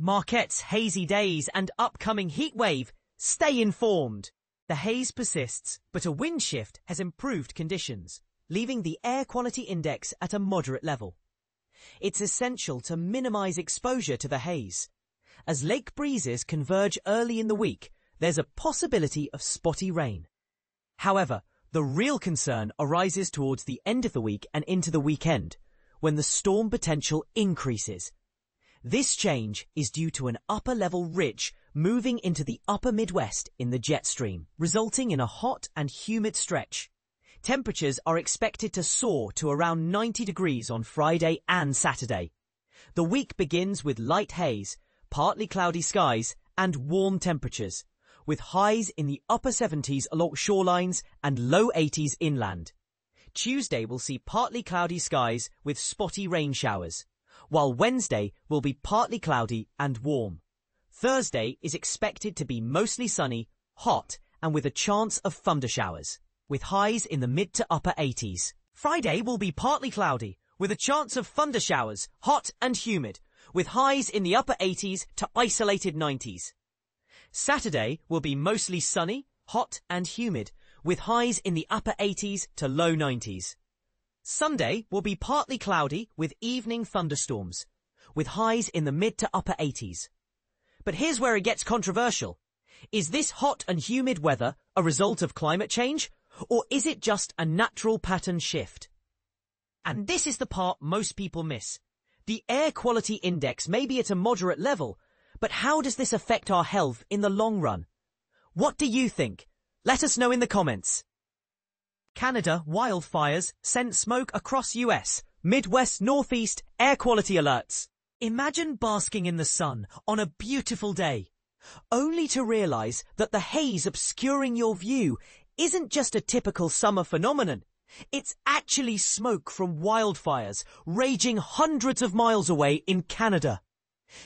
Marquette's hazy days and upcoming heatwave, stay informed. The haze persists, but a wind shift has improved conditions, leaving the air quality index at a moderate level. It's essential to minimize exposure to the haze. As lake breezes converge early in the week, there's a possibility of spotty rain. However, the real concern arises towards the end of the week and into the weekend, when the storm potential increases. This change is due to an upper-level ridge moving into the upper Midwest in the jet stream, resulting in a hot and humid stretch. Temperatures are expected to soar to around 90 degrees on Friday and Saturday. The week begins with light haze, partly cloudy skies, and warm temperatures, with highs in the upper 70s along shorelines and low 80s inland. Tuesday will see partly cloudy skies with spotty rain showers, while Wednesday will be partly cloudy and warm. Thursday is expected to be mostly sunny, hot, and with a chance of thundershowers, with highs in the mid to upper 80s. Friday will be partly cloudy, with a chance of thundershowers, hot and humid, with highs in the upper 80s to isolated 90s. Saturday will be mostly sunny, hot and humid, with highs in the upper 80s to low 90s. Sunday will be partly cloudy with evening thunderstorms, with highs in the mid to upper 80s. But here's where it gets controversial. Is this hot and humid weather a result of climate change, or is it just a natural pattern shift? And this is the part most people miss. The air quality index may be at a moderate level, but how does this affect our health in the long run? What do you think? Let us know in the comments. Canada wildfires sent smoke across US, Midwest, Northeast air quality alerts. Imagine basking in the sun on a beautiful day, only to realize that the haze obscuring your view isn't just a typical summer phenomenon. It's actually smoke from wildfires raging hundreds of miles away in Canada.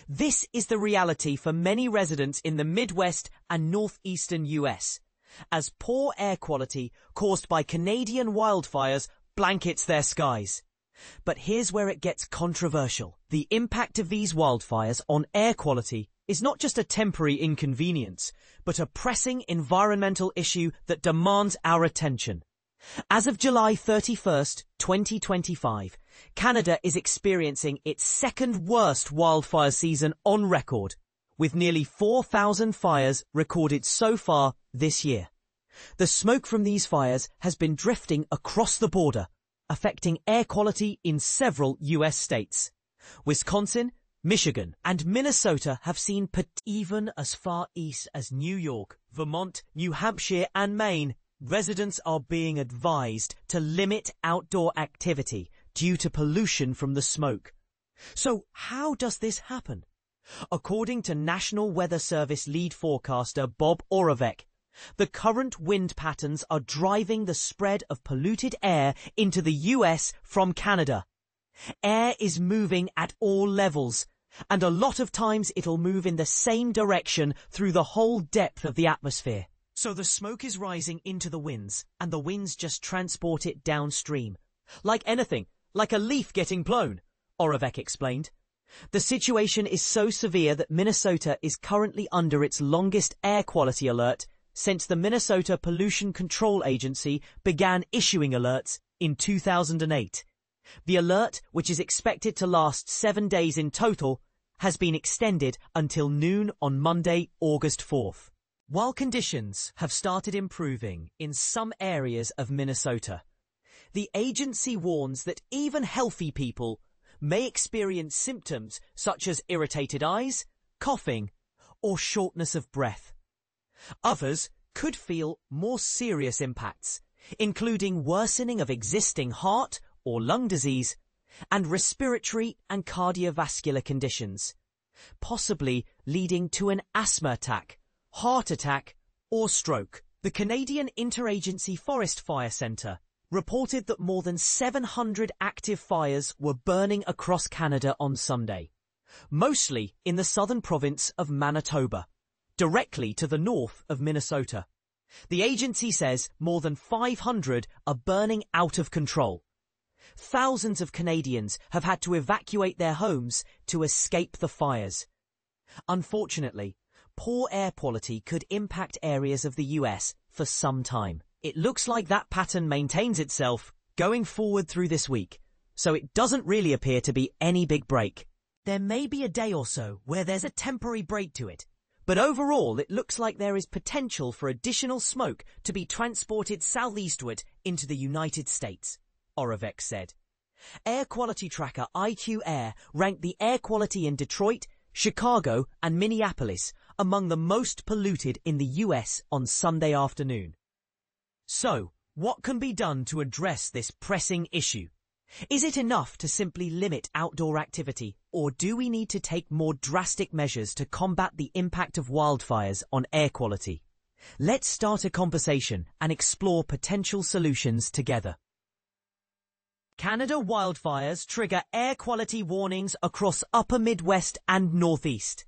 This is the reality for many residents in the Midwest and northeastern US, as poor air quality caused by Canadian wildfires blankets their skies. But here's where it gets controversial. The impact of these wildfires on air quality is not just a temporary inconvenience, but a pressing environmental issue that demands our attention. As of July 31st, 2025, Canada is experiencing its second worst wildfire season on record, with nearly 4,000 fires recorded so far this year. The smoke from these fires has been drifting across the border, affecting air quality in several US states. Wisconsin, Michigan, and Minnesota have seen even as far east as New York, Vermont, New Hampshire, and Maine. Residents are being advised to limit outdoor activity due to pollution from the smoke. So how does this happen? According to National Weather Service lead forecaster Bob Oravec, the current wind patterns are driving the spread of polluted air into the US from Canada. Air is moving at all levels, and a lot of times it'll move in the same direction through the whole depth of the atmosphere. So the smoke is rising into the winds, and the winds just transport it downstream. Like anything, like a leaf getting blown, Oravec explained. The situation is so severe that Minnesota is currently under its longest air quality alert since the Minnesota Pollution Control Agency began issuing alerts in 2008. The alert, which is expected to last 7 days in total, has been extended until noon on Monday, August 4th. While conditions have started improving in some areas of Minnesota, the agency warns that even healthy people may experience symptoms such as irritated eyes, coughing, or shortness of breath. Others could feel more serious impacts, including worsening of existing heart or lung disease and respiratory and cardiovascular conditions, possibly leading to an asthma attack, heart attack, or stroke. The Canadian Interagency Forest Fire Centre reported that more than 700 active fires were burning across Canada on Sunday, mostly in the southern province of Manitoba, directly to the north of Minnesota. The agency says more than 500 are burning out of control. Thousands of Canadians have had to evacuate their homes to escape the fires. Unfortunately, poor air quality could impact areas of the US for some time. It looks like that pattern maintains itself going forward through this week, so it doesn't really appear to be any big break. There may be a day or so where there's a temporary break to it, but overall it looks like there is potential for additional smoke to be transported southeastward into the United States, Orovex said. Air quality tracker IQ Air ranked the air quality in Detroit, Chicago and Minneapolis among the most polluted in the US on Sunday afternoon. So, what can be done to address this pressing issue? Is it enough to simply limit outdoor activity, or do we need to take more drastic measures to combat the impact of wildfires on air quality? Let's start a conversation and explore potential solutions together. Canada wildfires trigger air quality warnings across upper Midwest and Northeast.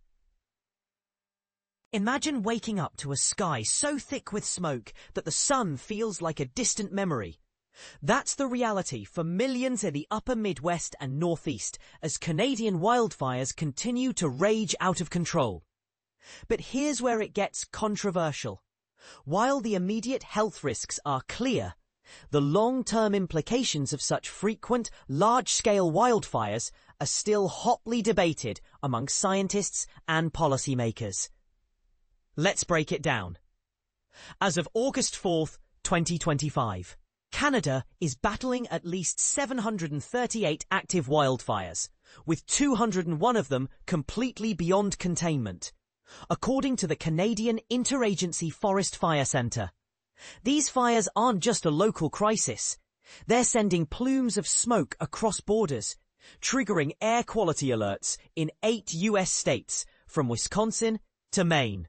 Imagine waking up to a sky so thick with smoke that the sun feels like a distant memory. That's the reality for millions in the upper Midwest and Northeast as Canadian wildfires continue to rage out of control. But here's where it gets controversial. While the immediate health risks are clear, the long-term implications of such frequent, large-scale wildfires are still hotly debated among scientists and policymakers. Let's break it down. As of August 4th, 2025, Canada is battling at least 738 active wildfires, with 201 of them completely beyond containment, according to the Canadian Interagency Forest Fire Centre. These fires aren't just a local crisis. They're sending plumes of smoke across borders, triggering air quality alerts in 8 US states, from Wisconsin to Maine.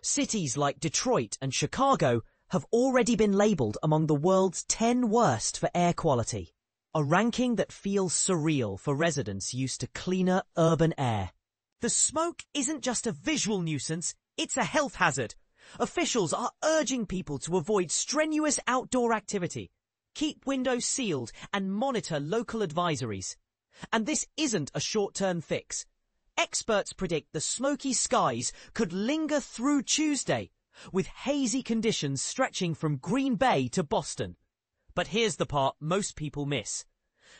Cities like Detroit and Chicago have already been labelled among the world's 10 worst for air quality, a ranking that feels surreal for residents used to cleaner urban air. The smoke isn't just a visual nuisance, it's a health hazard. Officials are urging people to avoid strenuous outdoor activity, keep windows sealed and monitor local advisories. And this isn't a short-term fix. Experts predict the smoky skies could linger through Tuesday, with hazy conditions stretching from Green Bay to Boston. But here's the part most people miss.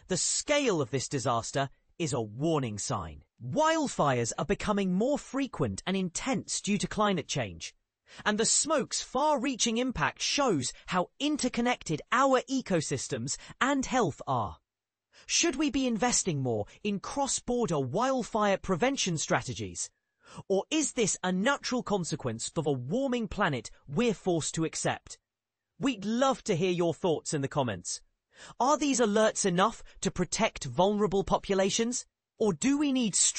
The scale of this disaster is a warning sign. Wildfires are becoming more frequent and intense due to climate change. And the smoke's far-reaching impact shows how interconnected our ecosystems and health are. Should we be investing more in cross-border wildfire prevention strategies? Or is this a natural consequence of a warming planet we're forced to accept? We'd love to hear your thoughts in the comments. Are these alerts enough to protect vulnerable populations? Or do we need